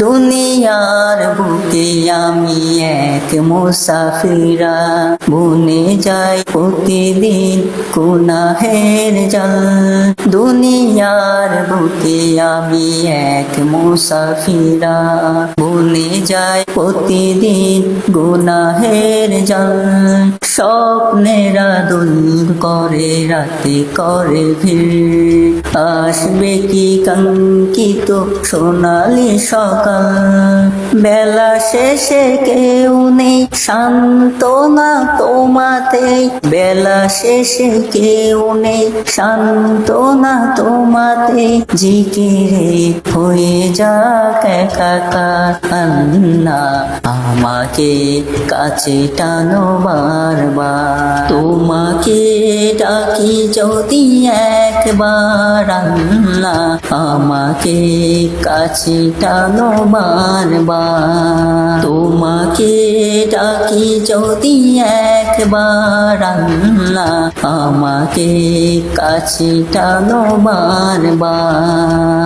দুনিয়ার বুকে আমি এক মুসাফিরা, বুনে যাই প্রতিদিন গুনাহের জাল। দুনিয়ার বুকে আমি এক মুসাফিরা, বুনে যাই প্রতিদিন গুনাহের জাল। স্বপ্নেরা দুল করে রাতে করে ভিড়, আসবে কি কাঙ্ক্ষিত সোনালি সকাল। বেলা শেষে কেউ নেই সান্ত্বনা তোমাতে, বেলা শেষে কেউ নেই সান্ত্বনা তোমাতে। জিকিরে হয়ে যাক একাকার আল্লাহ, আমাকে কাছে টানো বারবার। তোমাকে ডাকি যদি একবার আল্লাহ, আমাকে কাছে টানো বারবার। তোমাকে ডাকি যদি একবার আল্লাহ, আমাকে কাছে টানো বারবার।